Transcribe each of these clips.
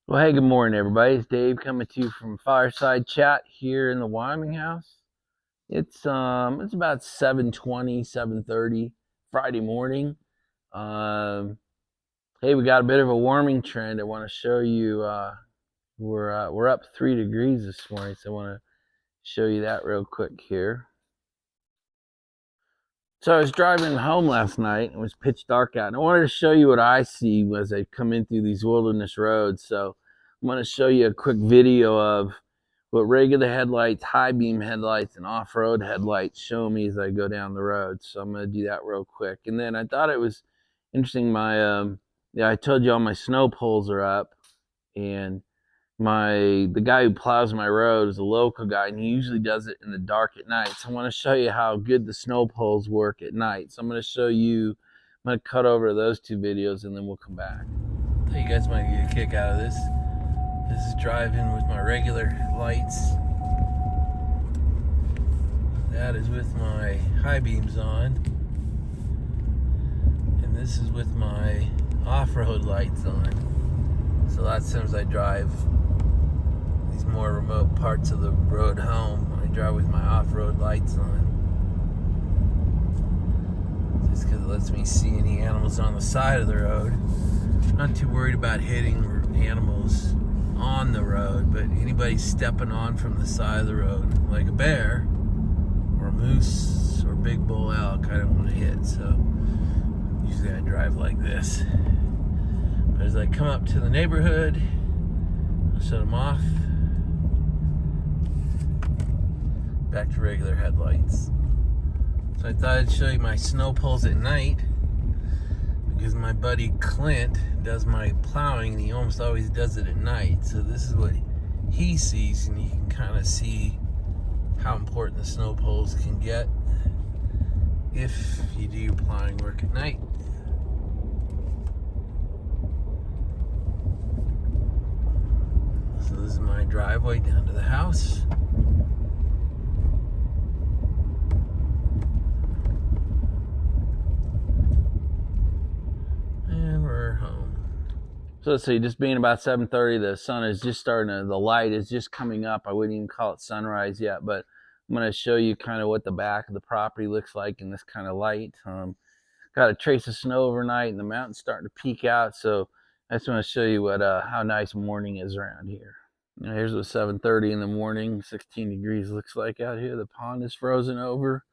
Well, hey, good morning, everybody. It's Dave coming to you from Fireside Chat here in the Wyoming house. It's about 7:20, 7:30 Friday morning. Um, hey, we got a bit of a warming trend. I want to show you. We're up 3 degrees this morning, so I want to show you that real quick here. So I was driving home last night. It was pitch dark out, and I wanted to show you what I see as I come in through these wilderness roads. So I'm going to show you a quick video of what regular headlights, high beam headlights, and off-road headlights show me as I go down the road. So I'm going to do that real quick. And then I thought it was interesting. I told you all my snow poles are up, and the guy who plows my road is a local guy, and he usually does it in the dark at night. So I want to show you how good the snow poles work at night. So I'm going to show you. I'm going to cut over to those two videos, and then we'll come back. I thought you guys might get a kick out of this. This is driving with my regular lights. That is with my high beams on. And this is with my off-road lights on. So lots of times I drive these more remote parts of the road home. I drive with my off-road lights on. Just because it lets me see any animals on the side of the road. I'm not too worried about hitting animals on the road, but anybody stepping on from the side of the road, like a bear or a moose or a big bull elk, I don't want to hit. So usually I drive like this. But as I come up to the neighborhood, I'll shut them off. Back to regular headlights. So I thought I'd show you my snow poles at night, because my buddy Clint does my plowing, and he almost always does it at night. So this is what he sees, and you can kind of see how important the snow poles can get if you do your plowing work at night. So this is my driveway down to the house. And we're home. So let's see, just being about 7:30, the sun is just the light is just coming up. I wouldn't even call it sunrise yet, but I'm going to show you kind of what the back of the property looks like in this kind of light. Got a trace of snow overnight, and the mountain's starting to peek out, so I just want to show you how nice morning is around here. Now here's what 7:30 in the morning, 16 degrees looks like out here. The pond is frozen over.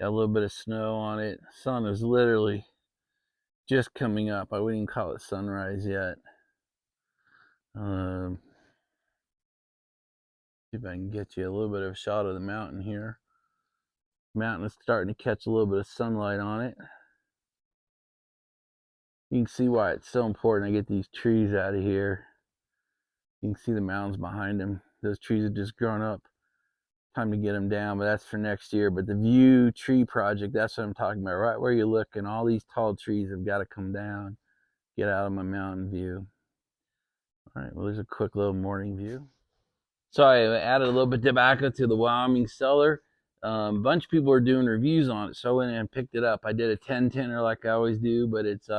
Got a little bit of snow on it. Sun is literally just coming up. I wouldn't even call it sunrise yet. See if I can get you a little bit of a shot of the mountain here. The mountain is starting to catch a little bit of sunlight on it. You can see why it's so important I get these trees out of here. You can see the mountains behind them. Those trees have just grown up. Time to get them down, but that's for next year. But the View Tree Project, that's what I'm talking about. Right where you're looking, all these tall trees have got to come down. Get out of my mountain view. All right, well, there's a quick little morning view. So I added a little bit of tobacco to the Wyoming cellar. A bunch of people are doing reviews on it, so I went in and picked it up. I did a 10-tenner like I always do, but it's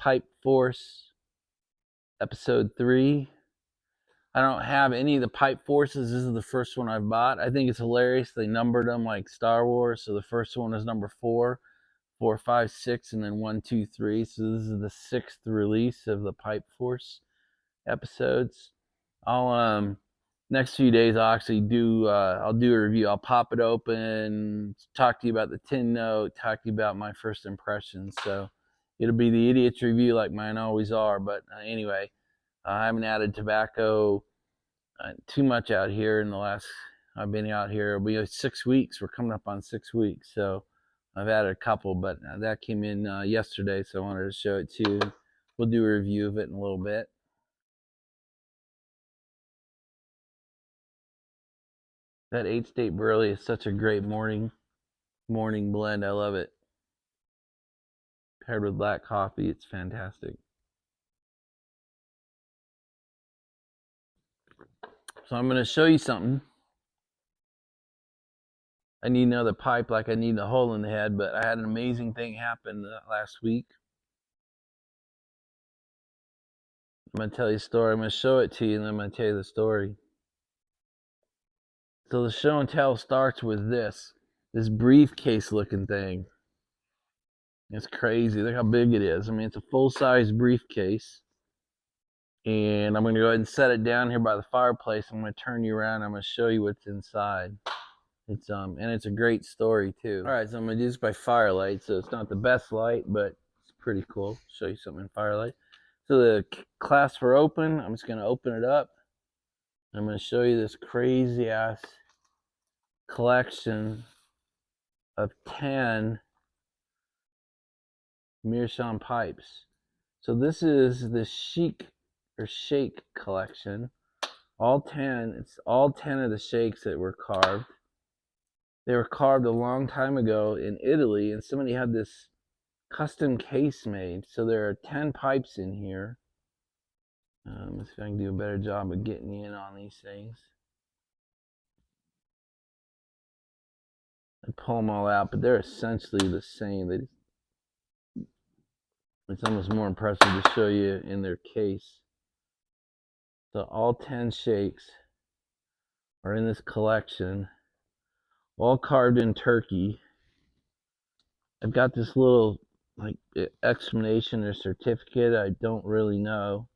Pipe Force Episode 3. I don't have any of the Pipe Forces. This is the first one I've bought. I think it's hilarious. They numbered them like Star Wars. So the first one is number 4, 4, 5, 6, and then 1, 2, 3. So this is the 6th release of the Pipe Force episodes. I'll next few days I'll actually I'll do a review. I'll pop it open, talk to you about the tin note, talk to you about my first impressions. So it'll be the idiot's review like mine always are. But anyway, I haven't added tobacco too much out here in the last. I've been out here. It'll be 6 weeks. We're coming up on 6 weeks, so I've added a couple, but that came in yesterday, so I wanted to show it to you. We'll do a review of it in a little bit. That 8-state burley is such a great morning blend. I love it. Paired with black coffee, it's fantastic. So I'm going to show you something. I need another pipe like I need a hole in the head, but I had an amazing thing happen last week. I'm going to tell you a story. I'm going to show it to you, and then I'm going to tell you the story. So the show and tell starts with this briefcase looking thing. It's crazy. Look how big it is. I mean, it's a full-size briefcase. And I'm going to go ahead and set it down here by the fireplace. I'm going to turn you around. I'm going to show you what's inside. It's and it's a great story too. All right, so I'm going to do this by firelight. So it's not the best light, but it's pretty cool. Show you something in firelight. So the clasps are open. I'm just going to open it up. I'm going to show you this crazy ass collection of 10 Meerschaum pipes. So this is the shake collection. All 10, it's all 10 of the shakes that were carved. They were carved a long time ago in Italy, and somebody had this custom case made. So there are 10 pipes in here. Let's see if I can do a better job of getting in on these things. I pull them all out, but they're essentially the same. It's almost more impressive to show you in their case. So all 10 shakes are in this collection, all carved in Turkey. I've got this little like explanation or certificate. I don't really know.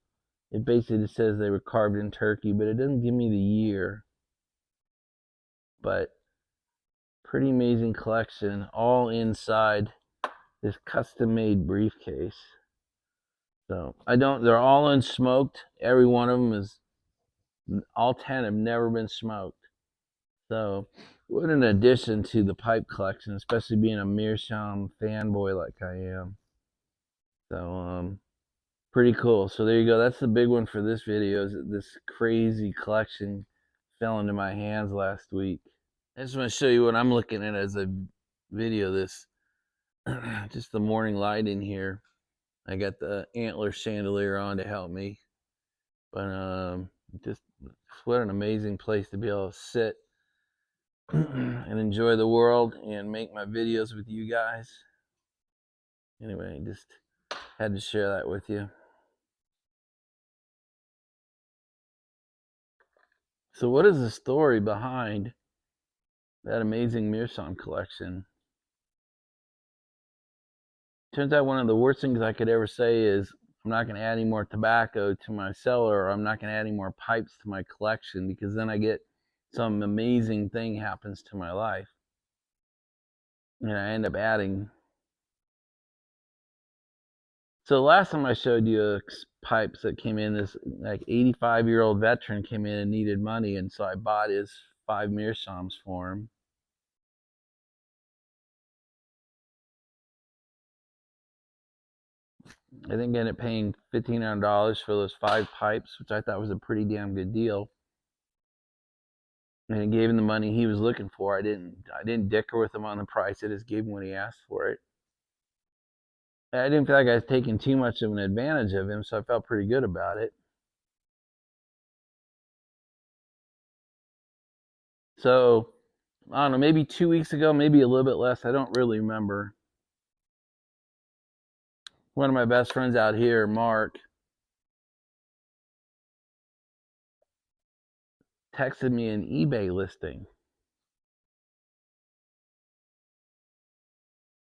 It basically says they were carved in Turkey, but it doesn't give me the year. But pretty amazing collection, all inside this custom-made briefcase. So they're all unsmoked. Every one of them is, all 10 have never been smoked. So what an addition to the pipe collection, especially being a Meerschaum fanboy like I am. So pretty cool. So there you go. That's the big one for this video. Is this crazy collection fell into my hands last week. I just want to show you what I'm looking at as a video. This just the morning light in here. I got the antler chandelier on to help me, but just what an amazing place to be able to sit and enjoy the world and make my videos with you guys. Anyway, just had to share that with you. So what is the story behind that amazing Meerschaum collection? Turns out one of the worst things I could ever say is I'm not going to add any more tobacco to my cellar, or I'm not going to add any more pipes to my collection, because then I get some amazing thing happens to my life. And I end up adding. So last time I showed you pipes that came in, this like 85-year-old veteran came in and needed money, and so I bought his 5 Meerschaums for him. I think I ended up paying $1,500 for those 5 pipes, which I thought was a pretty damn good deal. And I gave him the money he was looking for. I didn't dicker with him on the price. I just gave him what he asked for it. I didn't feel like I was taking too much of an advantage of him, so I felt pretty good about it. So, I don't know, maybe 2 weeks ago, maybe a little bit less. I don't really remember. One of my best friends out here, Mark, texted me an eBay listing.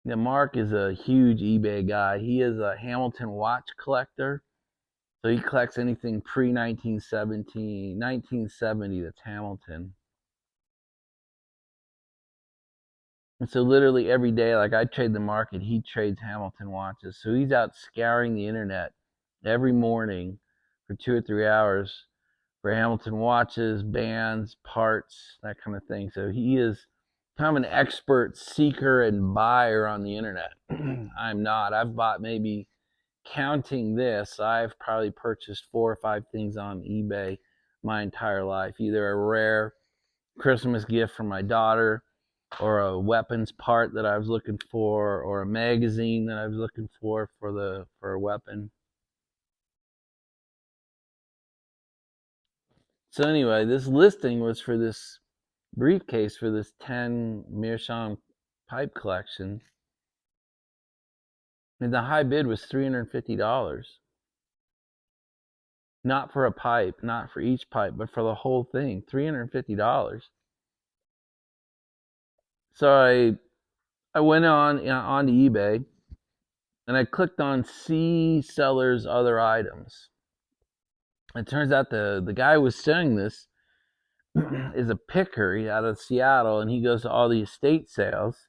Now, Mark is a huge eBay guy. He is a Hamilton watch collector. So he collects anything pre-1970 that's Hamilton. And so literally every day, like I trade the market, he trades Hamilton watches. So he's out scouring the internet every morning for 2 or 3 hours for Hamilton watches, bands, parts, that kind of thing. So he is kind of an expert seeker and buyer on the internet. I'm not. I've bought, maybe, counting this, I've probably purchased 4 or 5 things on eBay my entire life. Either a rare Christmas gift from my daughter, or a weapons part that I was looking for, or a magazine that I was looking for a weapon. So anyway, this listing was for this briefcase for this 10 Meerschaum pipe collection, and the high bid was $350. not for a pipe, not for each pipe, but for the whole thing, $350. So I went onto eBay and I clicked on see sellers other items. It turns out the guy who was selling this is a picker out of Seattle, and he goes to all the estate sales.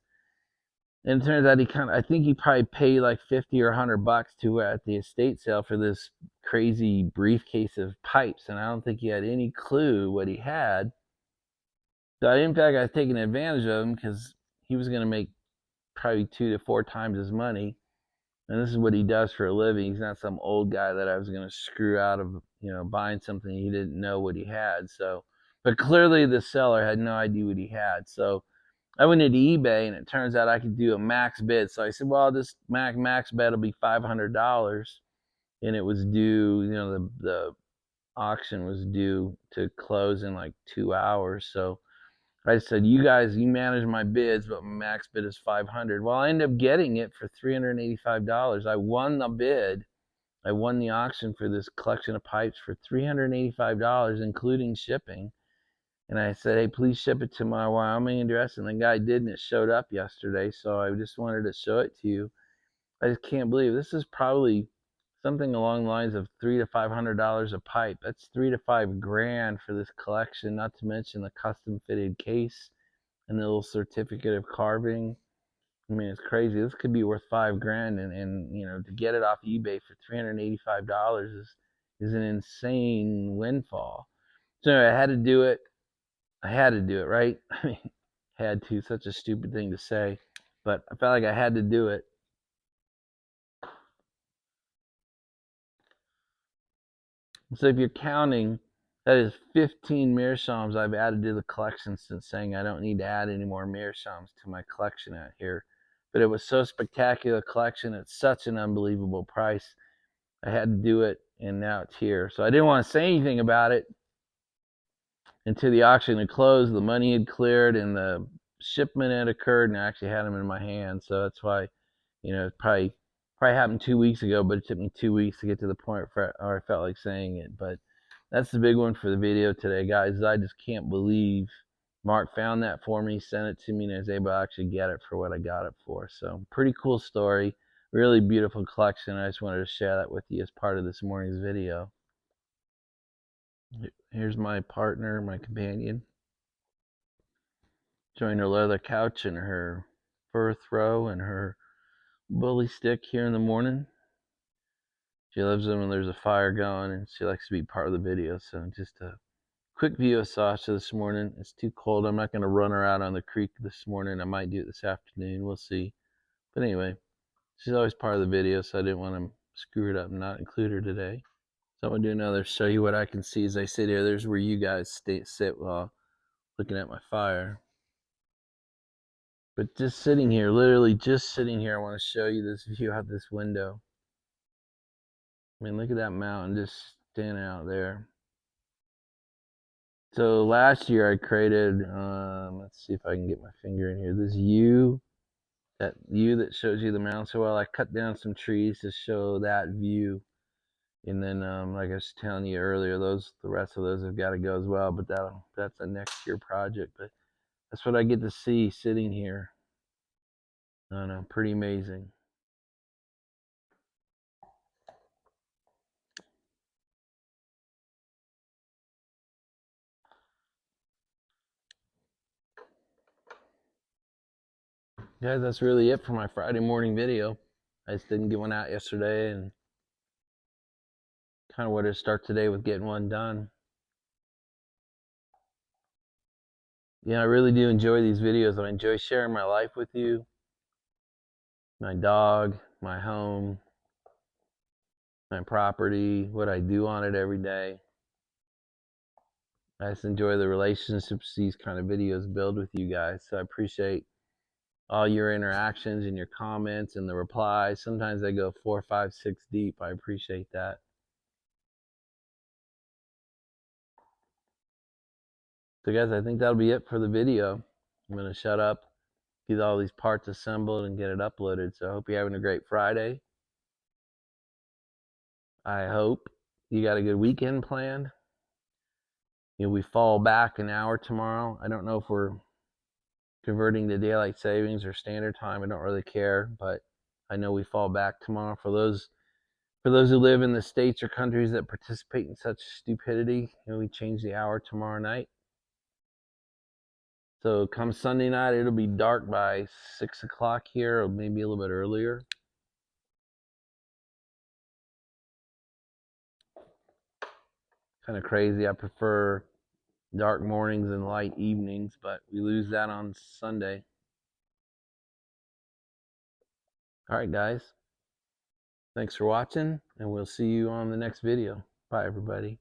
And it turns out I think he probably paid like 50 or $100 to at the estate sale for this crazy briefcase of pipes, and I don't think he had any clue what he had. So in fact, I was taking advantage of him because he was going to make probably 2 to 4 times his money. And this is what he does for a living. He's not some old guy that I was going to screw out of, buying something he didn't know what he had. So, but clearly the seller had no idea what he had. So I went into eBay, and it turns out I could do a max bid. So I said, well, this max bid will be $500, and it was due. The auction was due to close in like 2 hours. So I said, you manage my bids, but my max bid is 500. Well, I ended up getting it for $385. I won the bid. I won the auction for this collection of pipes for $385, including shipping. And I said, hey, please ship it to my Wyoming address. And the guy did, and it showed up yesterday. So I just wanted to show it to you. I just can't believe this is probably something along the lines of $300 to $500 a pipe. That's $3 to $5 grand for this collection, not to mention the custom fitted case and the little certificate of carving. I mean, it's crazy. This could be worth $5 grand, and to get it off eBay for $385 is an insane windfall. So anyway, I had to do it. I had to do it, right? I mean, had to. Such a stupid thing to say, but I felt like I had to do it. So if you're counting, that is 15 Meerschaums I've added to the collection since saying I don't need to add any more Meerschaums to my collection out here. But it was so spectacular collection at such an unbelievable price. I had to do it, and now it's here. So I didn't want to say anything about it until the auction had closed, the money had cleared, and the shipment had occurred, and I actually had them in my hand. So that's why, it probably happened 2 weeks ago, but it took me 2 weeks to get to the point where I felt like saying it. But that's the big one for the video today, guys. I just can't believe Mark found that for me, sent it to me, and I was able to actually get it for what I got it for. So pretty cool story, really beautiful collection. I just wanted to share that with you as part of this morning's video. Here's my partner, my companion, enjoying her leather couch and her fur throw and her bully stick here in the morning. She loves it when there's a fire going, and she likes to be part of the video. So just a quick view of Sasha this morning. It's too cold. I'm not going to run her out on the creek this morning. I might do it this afternoon. We'll see. But anyway, she's always part of the video, so I didn't want to screw it up and not include her today. So I'm going to do another show you what I can see as I sit here. There's where you guys sit while looking at my fire. But just sitting here, literally just sitting here, I want to show you this view out this window. I mean, look at that mountain just standing out there. So last year I created, let's see if I can get my finger in here, this U, that U that shows you the mountain so well. I cut down some trees to show that view. And then, like I was telling you earlier, the rest of those have got to go as well. But that's a next year project. But that's what I get to see sitting here. I don't know, pretty amazing. Guys, that's really it for my Friday morning video. I just didn't get one out yesterday, and kind of wanted to start today with getting one done. I really do enjoy these videos. I enjoy sharing my life with you, my dog, my home, my property, what I do on it every day. I just enjoy the relationships these kind of videos build with you guys. So I appreciate all your interactions and your comments and the replies. Sometimes they go 4, 5, 6 deep. I appreciate that. So guys, I think that'll be it for the video. I'm going to shut up, get all these parts assembled, and get it uploaded. So I hope you're having a great Friday. I hope you got a good weekend planned. We fall back an hour tomorrow. I don't know if we're converting to daylight savings or standard time. I don't really care, but I know we fall back tomorrow. For those who live in the states or countries that participate in such stupidity, we change the hour tomorrow night. So come Sunday night, it'll be dark by 6 o'clock here, or maybe a little bit earlier. Kind of crazy. I prefer dark mornings and light evenings, but we lose that on Sunday. All right, guys. Thanks for watching, and we'll see you on the next video. Bye, everybody.